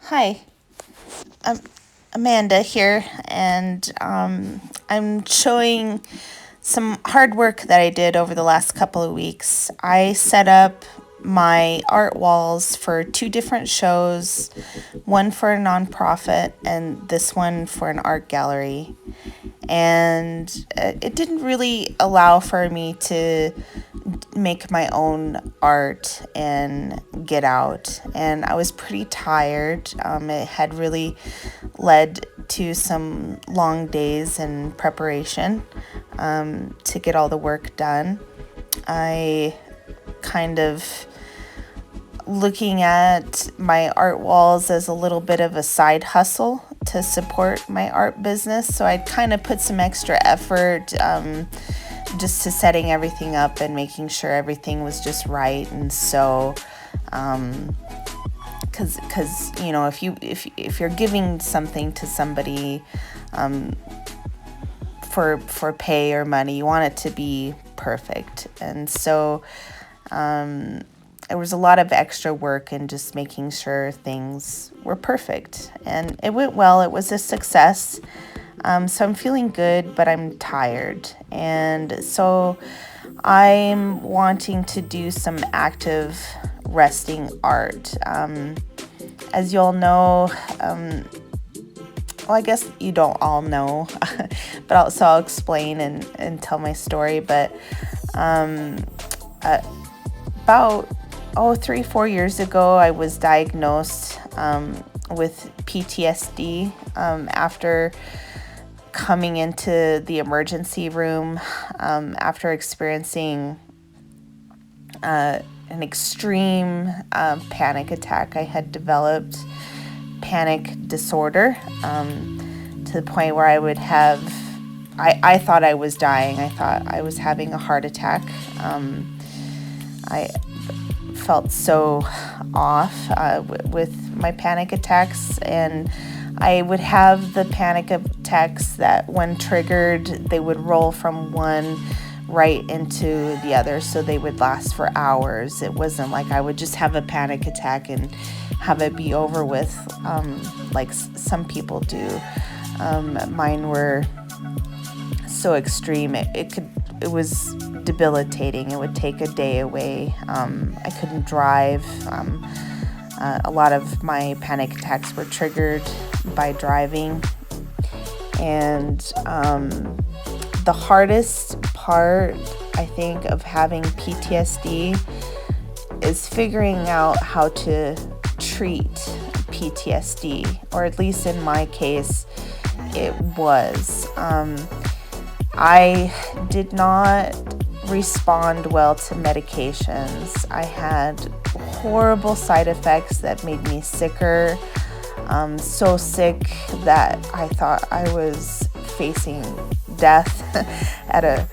Hi, I'm Amanda here, and I'm showing some hard work that I did over the last couple of weeks. I set up my art walls for two different shows, one for a nonprofit and this one for an art gallery. And it didn't really allow for me to make my own art and get out. And I was pretty tired. It had really led to some long days in preparation to get all the work done. I kind of looking at my art walls as a little bit of a side hustle to support my art business. So I kind of put some extra effort just to setting everything up and making sure everything was just right. And so, because if you're giving something to somebody for pay or money, you want it to be perfect. And so there was a lot of extra work in just making sure things were perfect. And it went well. It was a success. So I'm feeling good, but I'm tired. And so I'm wanting to do some active resting art. As you all know, I guess you don't all know, but I'll explain and tell my story. But about 3-4 years ago, I was diagnosed with PTSD after coming into the emergency room after experiencing an extreme panic attack. I had developed panic disorder to the point where I would have, I thought I was dying. I thought I was having a heart attack. I felt so off with my panic attacks, and I would have the panic attacks that when triggered, they would roll from one right into the other, so they would last for hours. It wasn't like I would just have a panic attack and have it be over with like some people do. Mine were so extreme, it was debilitating. It would take a day away. I couldn't drive. A lot of my panic attacks were triggered by driving. And the hardest part, I think, of having PTSD is figuring out how to treat PTSD, or at least in my case, it was. I did not respond well to medications. I had horrible side effects that made me sicker. So sick that I thought I was facing death at an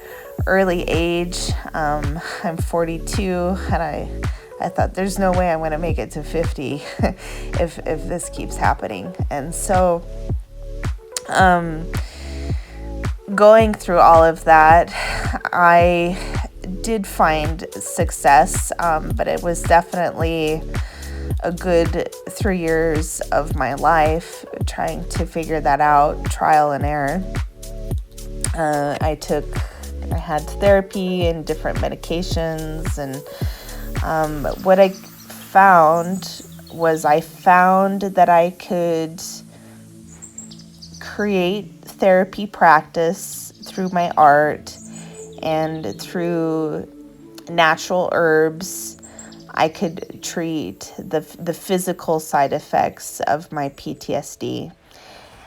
early age. I'm 42, and I thought there's no way I'm going to make it to 50 if this keeps happening. And so going through all of that, I did find success, but it was definitely a good 3 years of my life trying to figure that out, trial and error. I had therapy and different medications, and what I found was that I could create therapy practice through my art and through natural herbs. I could treat the physical side effects of my PTSD.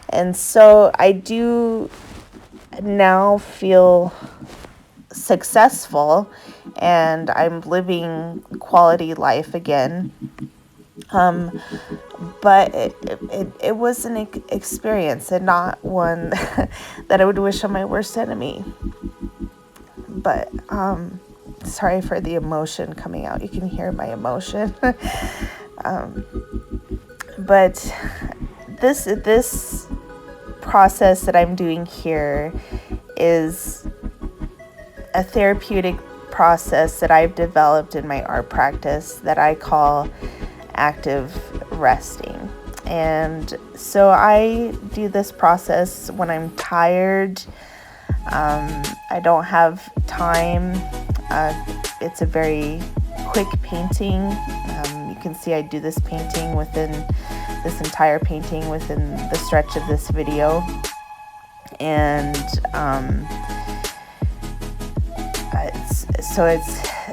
And so I do now feel successful, and I'm living quality life again. But it was an experience, and not one that I would wish on my worst enemy. But sorry for the emotion coming out. You can hear my emotion. But this process that I'm doing here is a therapeutic process that I've developed in my art practice that I call active resting. And so I do this process when I'm tired. I don't have time. It's a very quick painting. You can see I do this painting within this entire painting within the stretch of this video. And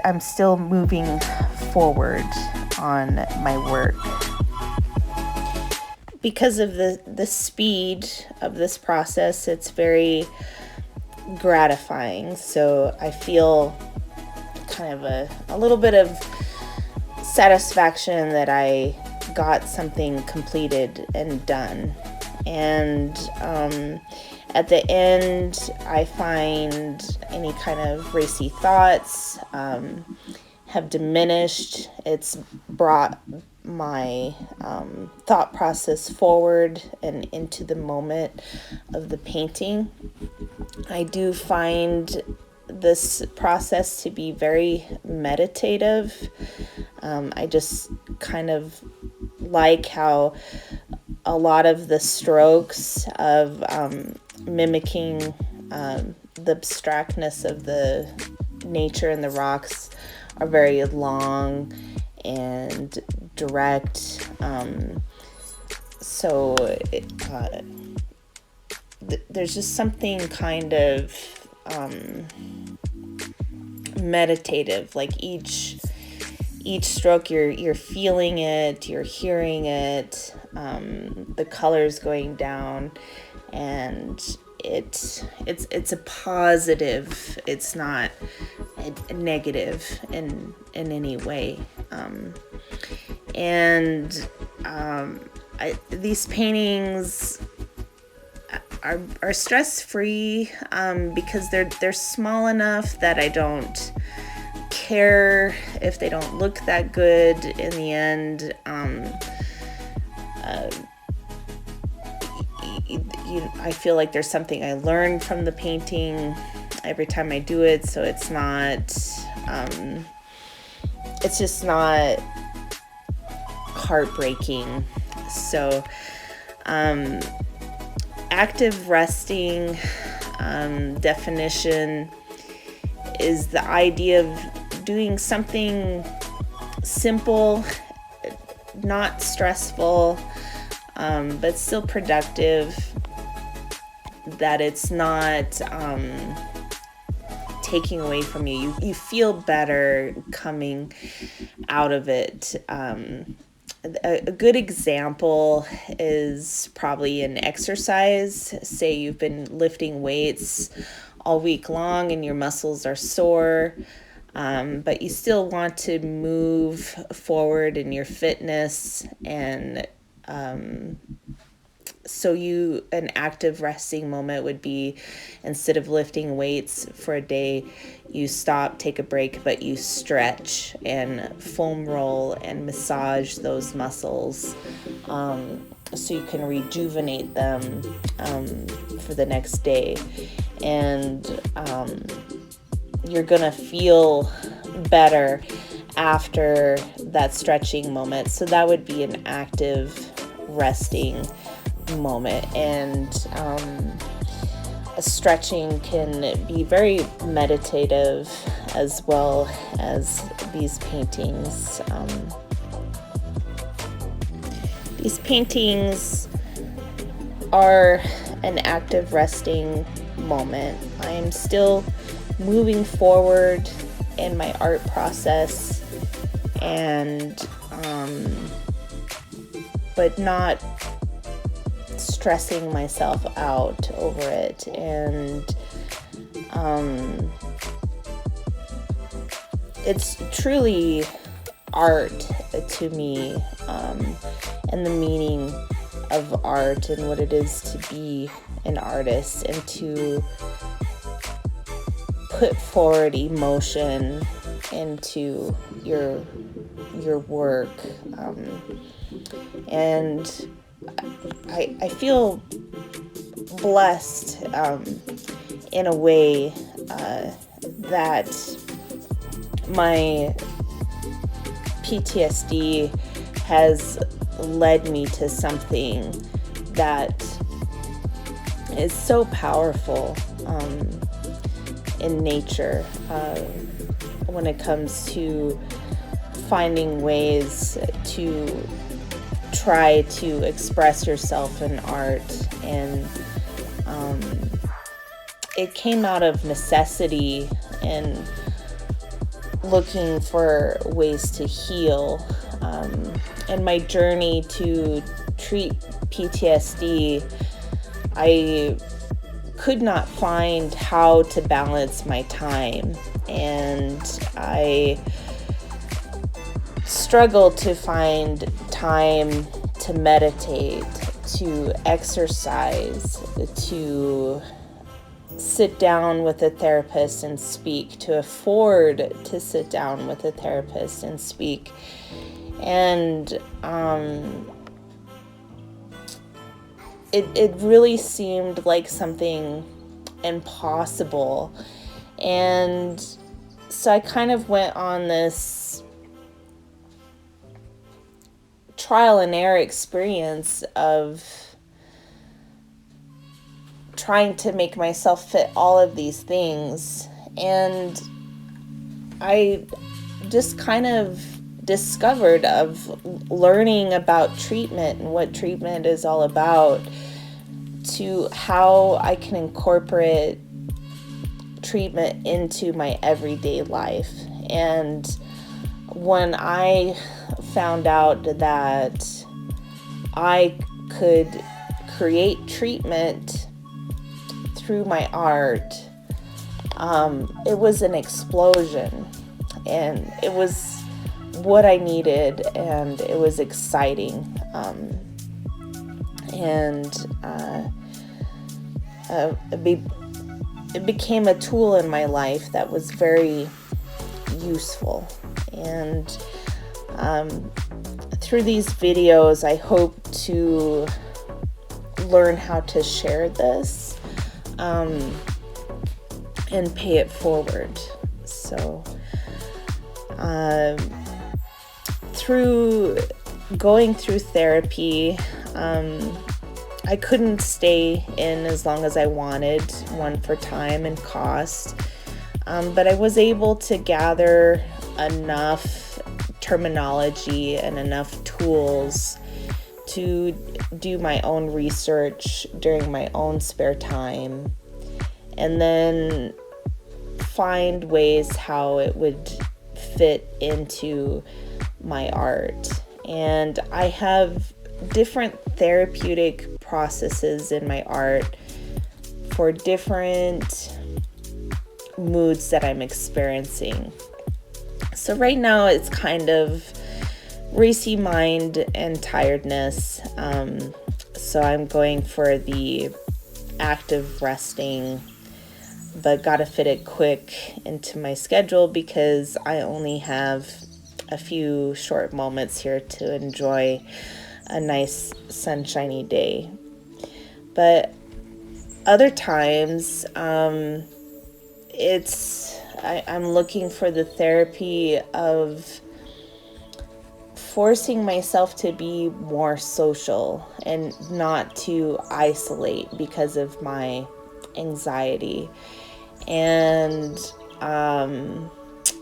I'm still moving forward on my work. Because of the speed of this process, it's very gratifying. So I feel kind of a little bit of satisfaction that I got something completed and done. And at the end, I find any kind of racy thoughts have diminished. It's brought my thought process forward and into the moment of the painting. I do find this process to be very meditative. I just kind of like how a lot of the strokes of mimicking the abstractness of the nature and the rocks are very long and direct. There's just something kind of meditative, like each stroke you're feeling it, you're hearing it, the colors going down, and it's a positive. It's not a negative in any way. These paintings are stress-free because they're small enough that I don't care if they don't look that good in the end. I feel like there's something I learn from the painting every time I do it, so it's just not heartbreaking. So active resting definition is the idea of doing something simple, not stressful, but still productive, that it's not taking away from you. You feel better coming out of it. A good example is probably an exercise. Say you've been lifting weights all week long and your muscles are sore, but you still want to move forward in your fitness, and so an active resting moment would be, instead of lifting weights for a day, you stop, take a break, but you stretch and foam roll and massage those muscles, so you can rejuvenate them for the next day. And you're gonna feel better after that stretching moment. So that would be an active resting moment. And stretching can be very meditative as well as these paintings. These paintings are an active resting moment. I am still moving forward in my art process, and but not stressing myself out over it. And it's truly art to me, and the meaning of art and what it is to be an artist and to put forward emotion into your work. And I feel blessed in a way that my PTSD has led me to something that is so powerful in nature when it comes to finding ways to try to express yourself in art. And it came out of necessity and looking for ways to heal. In my journey to treat PTSD, I could not find how to balance my time, and I struggled to find time to meditate, to exercise, to sit down with a therapist and speak, to afford to sit down with a therapist and speak. And it really seemed like something impossible. And so I kind of went on this trial and error experience of trying to make myself fit all of these things. And I just kind of discovered of learning about treatment and what treatment is all about, to how I can incorporate treatment into my everyday life. And when I found out that I could create treatment through my art, it was an explosion, and it was what I needed, and it was exciting. It became a tool in my life that was very useful. And through these videos, I hope to learn how to share this and pay it forward. So through going through therapy, I couldn't stay in as long as I wanted, one, for time and cost, but I was able to gather enough terminology and enough tools to do my own research during my own spare time, and then find ways how it would fit into my art. And I have different therapeutic processes in my art for different moods that I'm experiencing. So right now it's kind of racy mind and tiredness. So I'm going for the active resting, but gotta fit it quick into my schedule because I only have a few short moments here to enjoy a nice sunshiny day. But other times, I'm looking for the therapy of forcing myself to be more social and not to isolate because of my anxiety. And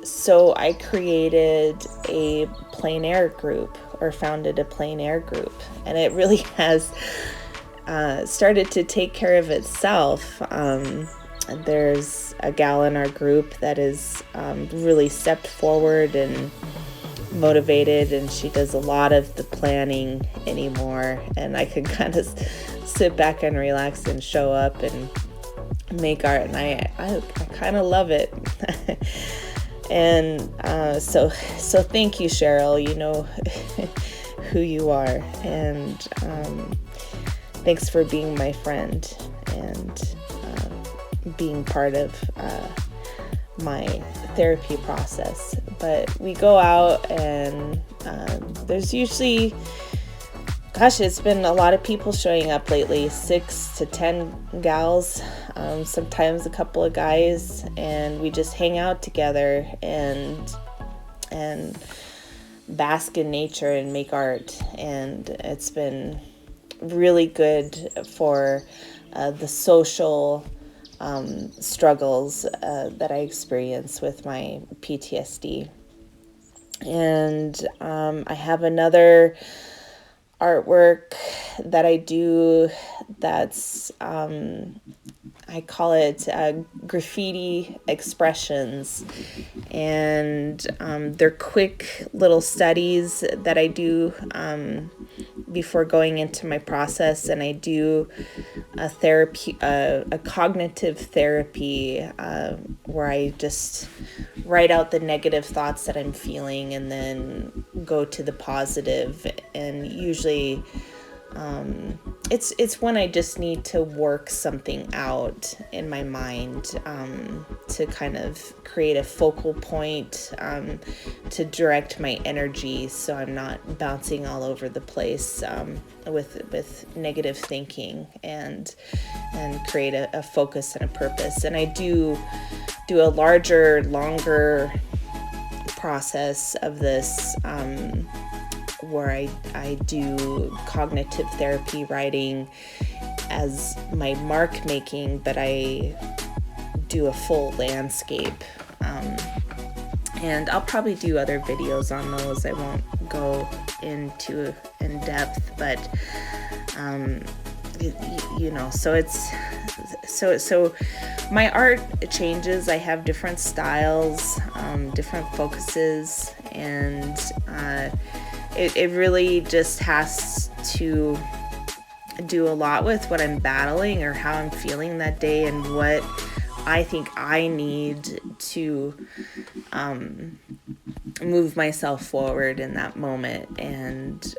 so I created a plein air group, or founded a plein air group, and it really has started to take care of itself. There's a gal in our group that is really stepped forward and motivated, and she does a lot of the planning anymore, and I can kind of sit back and relax and show up and make art, and I kind of love it. And so thank you, Cheryl. You know who you are, and thanks for being my friend and being part of my therapy process. But we go out, and there's usually, it's been a lot of people showing up lately, 6 to 10 gals, sometimes a couple of guys, and we just hang out together and bask in nature and make art, and it's been really good for the social struggles that I experience with my PTSD. And I have another artwork that I do that's I call it graffiti expressions, and they're quick little studies that I do before going into my process, and I do a therapy, a cognitive therapy, where I just write out the negative thoughts that I'm feeling and then go to the positive. And usually it's when I just need to work something out in my mind, to kind of create a focal point, to direct my energy so I'm not bouncing all over the place with negative thinking, and create a focus and a purpose. And I do a longer process of this, where I do cognitive therapy writing as my mark making, but I do a full landscape. And I'll probably do other videos on those. I won't go into in depth, but so it's so my art changes. I have different styles, different focuses, and it really just has to do a lot with what I'm battling or how I'm feeling that day, and what I think I need to move myself forward in that moment, and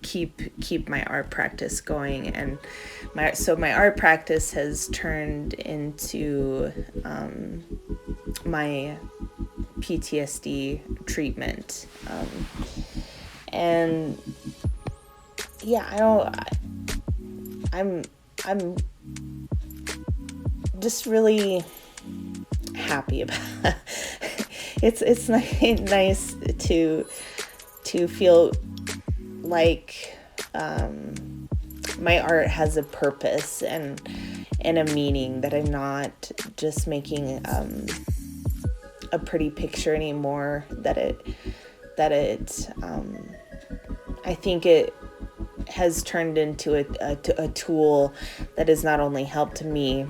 keep my art practice going. And my art practice has turned into my PTSD treatment, and yeah, I'm just really happy about it. It's nice to feel like my art has a purpose and a meaning, that I'm not just making a pretty picture anymore, that it I think it has turned into a tool that has not only helped me,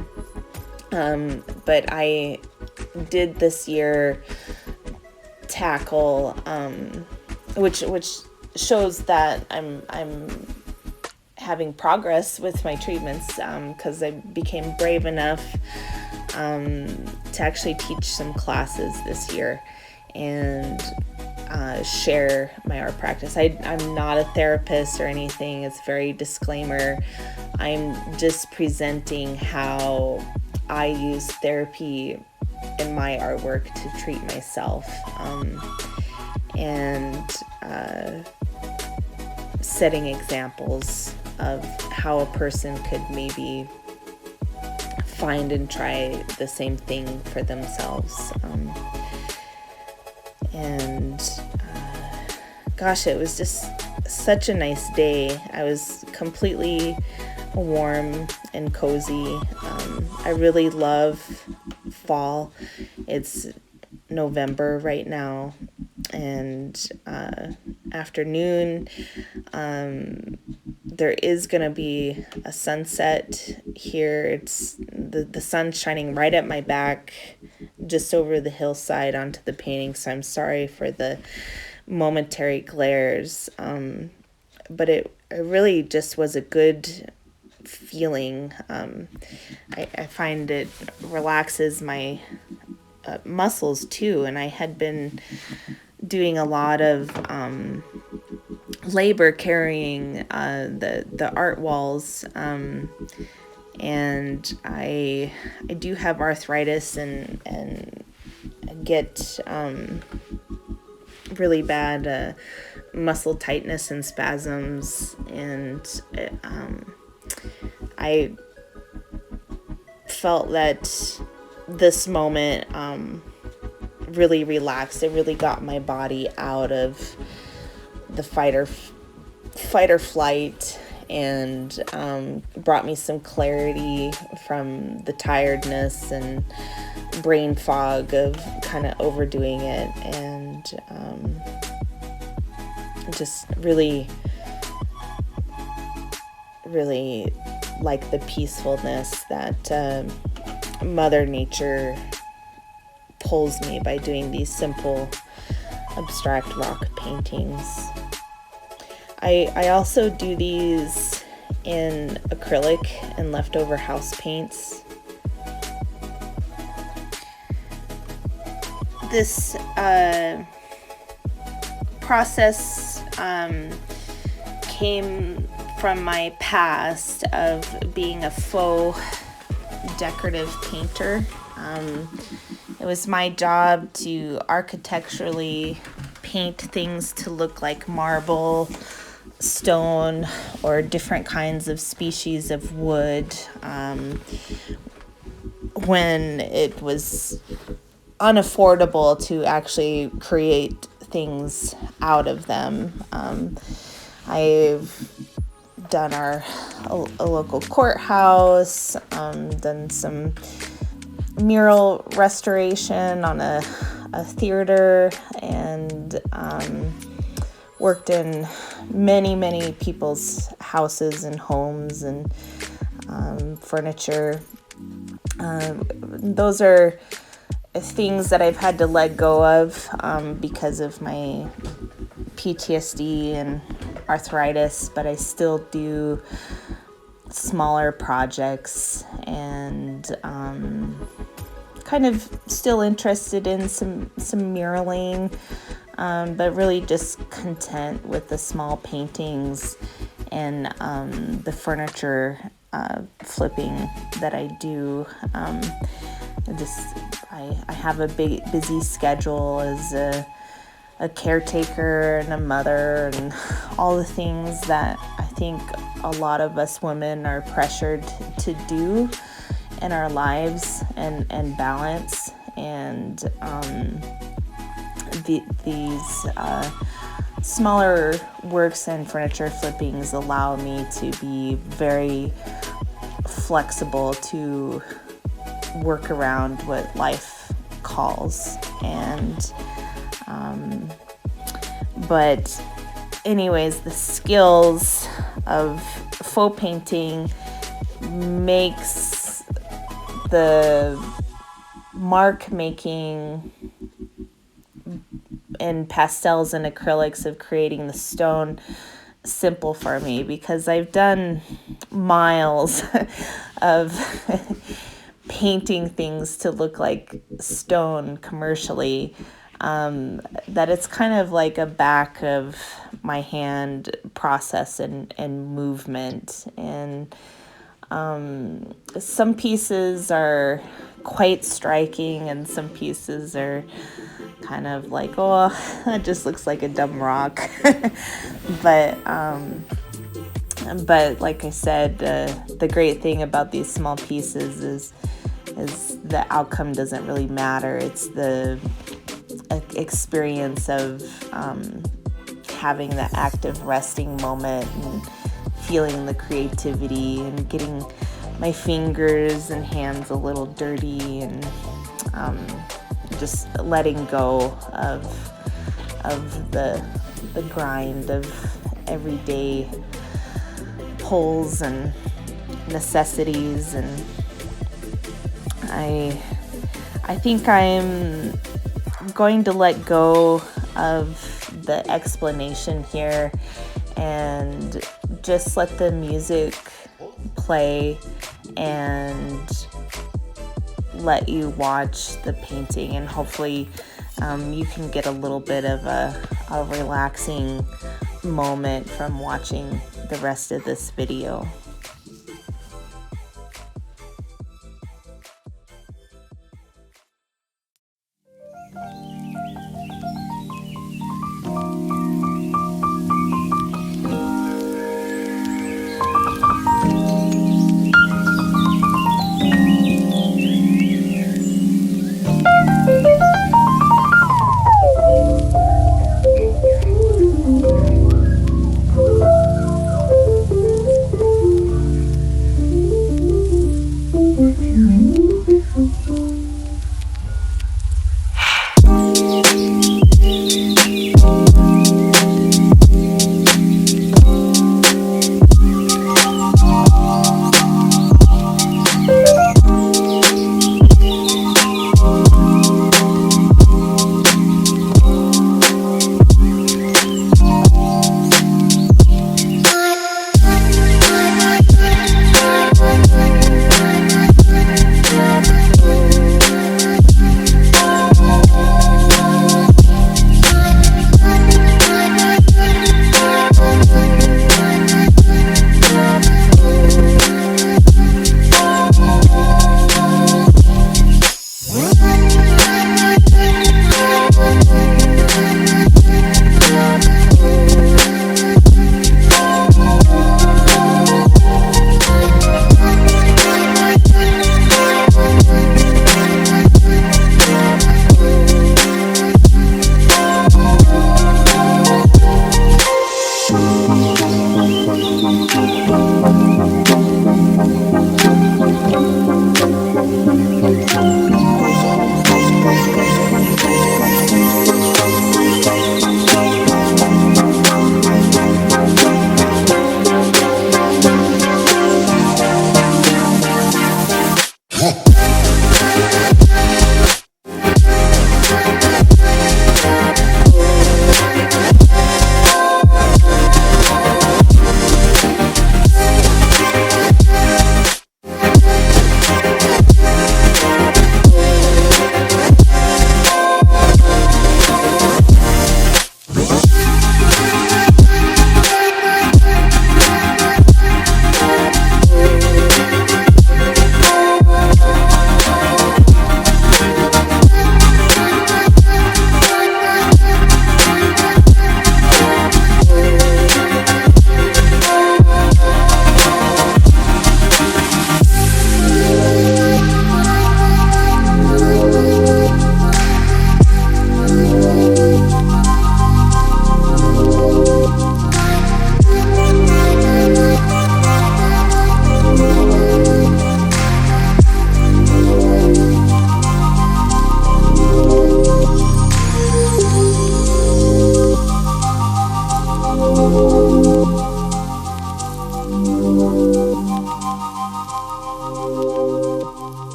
but I did this year tackle, which shows that I'm having progress with my treatments, because I became brave enough to actually teach some classes this year and share my art practice. I'm not a therapist or anything. It's very disclaimer. I'm just presenting how I use therapy in my artwork to treat myself, and setting examples of how a person could maybe find and try the same thing for themselves. Gosh, it was just such a nice day. I was completely warm and cozy. I really love fall. It's November right now, and afternoon, there is gonna be a sunset here. It's the sun's shining right at my back, just over the hillside onto the painting, so I'm sorry for the momentary glares, but it really just was a good feeling. I find it relaxes my muscles too, and I had been doing a lot of labor carrying the art walls, and I do have arthritis and get really bad muscle tightness and spasms, and I felt that this moment really relaxed. It really got my body out of the fight or flight, and brought me some clarity from the tiredness and brain fog of kind of overdoing it, and just really like the peacefulness that Mother Nature pulls me by doing these simple abstract rock paintings. I also do these in acrylic and leftover house paints. This process came from my past of being a faux decorative painter. It was my job to architecturally paint things to look like marble, stone, or different kinds of species of wood when it was unaffordable to actually create things out of them. I've done a local courthouse, done some mural restoration on a theater, and worked in many people's houses and homes and furniture. Those are things that I've had to let go of because of my PTSD and arthritis, but I still do smaller projects, and kind of still interested in some muraling, but really just content with the small paintings and the furniture flipping that I do. I have a busy schedule as a caretaker and a mother, and all the things that I think a lot of us women are pressured to do in our lives and balance. And these smaller works and furniture flippings allow me to be very flexible to work around what life calls. And but anyways, the skills of faux painting makes the mark making in pastels and acrylics of creating the stone simple for me, because I've done miles of painting things to look like stone commercially, that it's kind of like a back of my hand process and movement. And some pieces are quite striking, and some pieces are kind of like, oh, that just looks like a dumb rock. But like I said, the great thing about these small pieces is the outcome doesn't really matter. It's the experience of having the active resting moment and feeling the creativity and getting my fingers and hands a little dirty, and just letting go of the grind of everyday pulls and necessities. And I think I'm going to let go of the explanation here and just let the music play and let you watch the painting, and hopefully you can get a little bit of a relaxing moment from watching the rest of this video.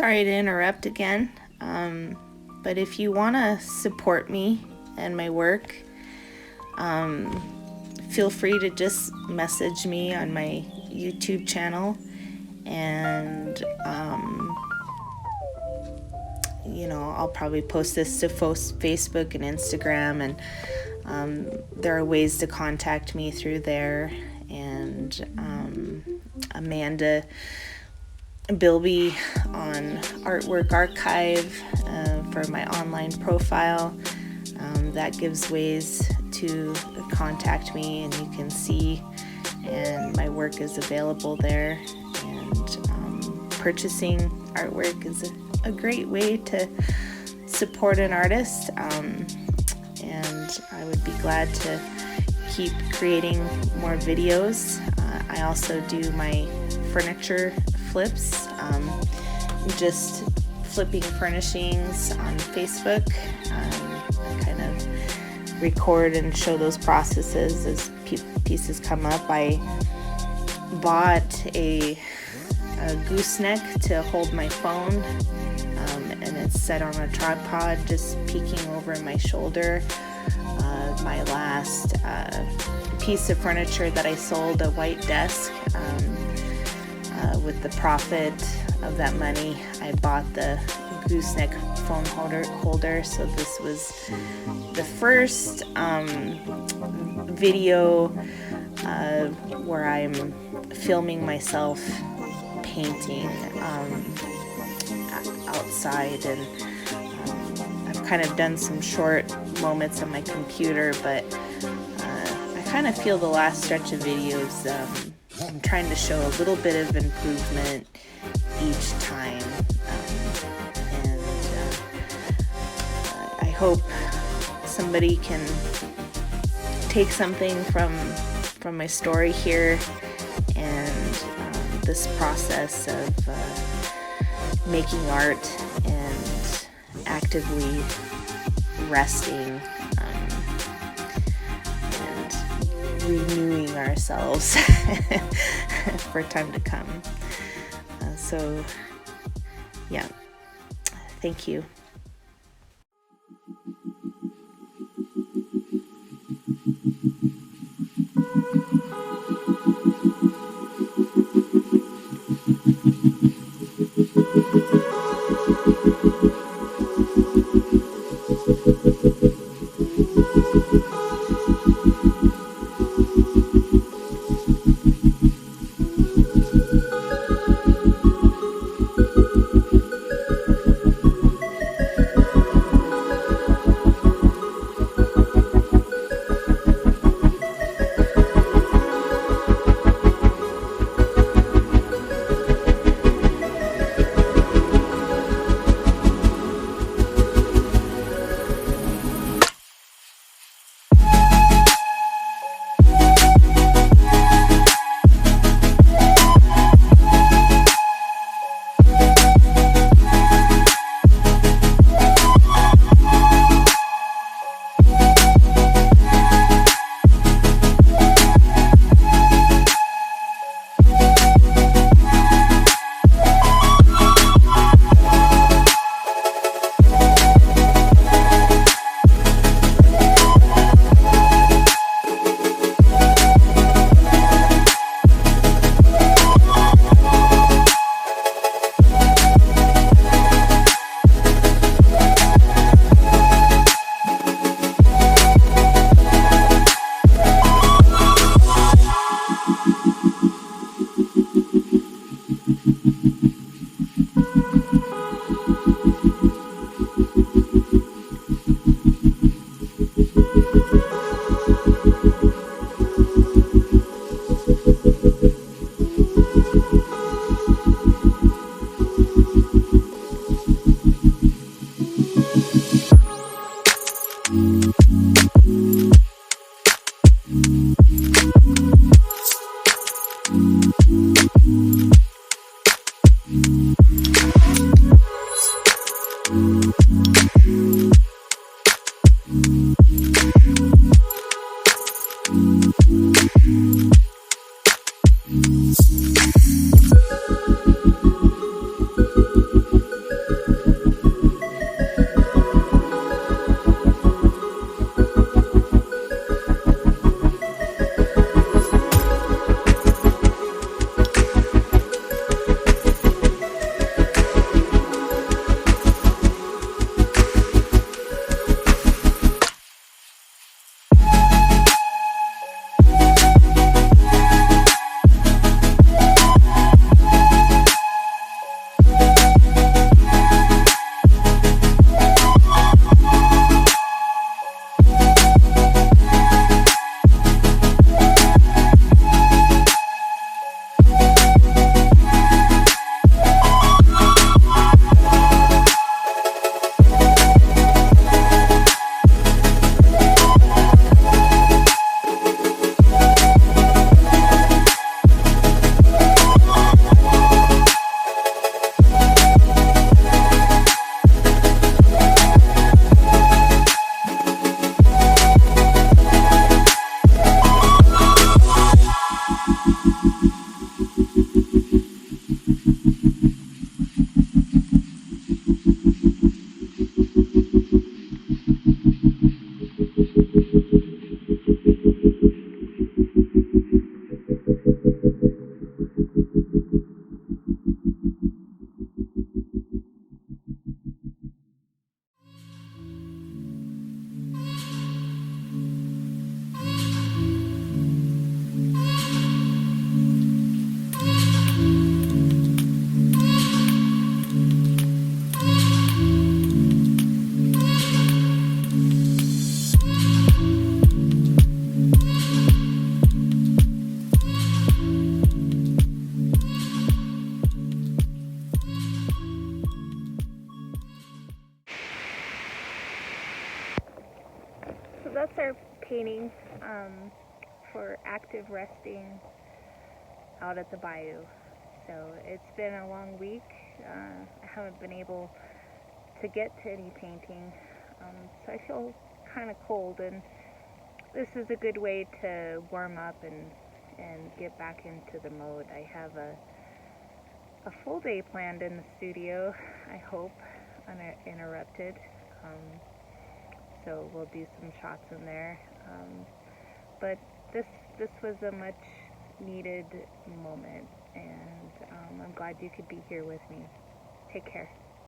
sorry to interrupt again, but if you want to support me and my work, feel free to just message me on my YouTube channel, and I'll probably post this to Facebook and Instagram, and there are ways to contact me through there. And Amanda Bilby on Artwork Archive for my online profile. That gives ways to contact me, and you can see, and my work is available there. And purchasing artwork is a great way to support an artist, and I would be glad to keep creating more videos. I also do my furniture flips, just flipping furnishings on Facebook. I kind of record and show those processes as pieces come up. I bought a gooseneck to hold my phone, and it's set on a tripod just peeking over my shoulder. My last piece of furniture that I sold, a white desk, with the profit of that money, I bought the gooseneck phone holder. So this was the first video where I'm filming myself painting outside, and I've kind of done some short moments on my computer, but I kind of feel the last stretch of videos, I'm trying to show a little bit of improvement each time, and I hope somebody can take something from my story here, and this process of making art and actively resting, and renewing ourselves for time to come. So yeah, thank you. painting for active resting out at the bayou. So it's been a long week. I haven't been able to get to any painting, so I feel kind of cold, and this is a good way to warm up and get back into the mode. I have a full day planned in the studio, I hope, uninterrupted. So we'll do some shots in there. But this was a much needed moment, and I'm glad you could be here with me. Take care.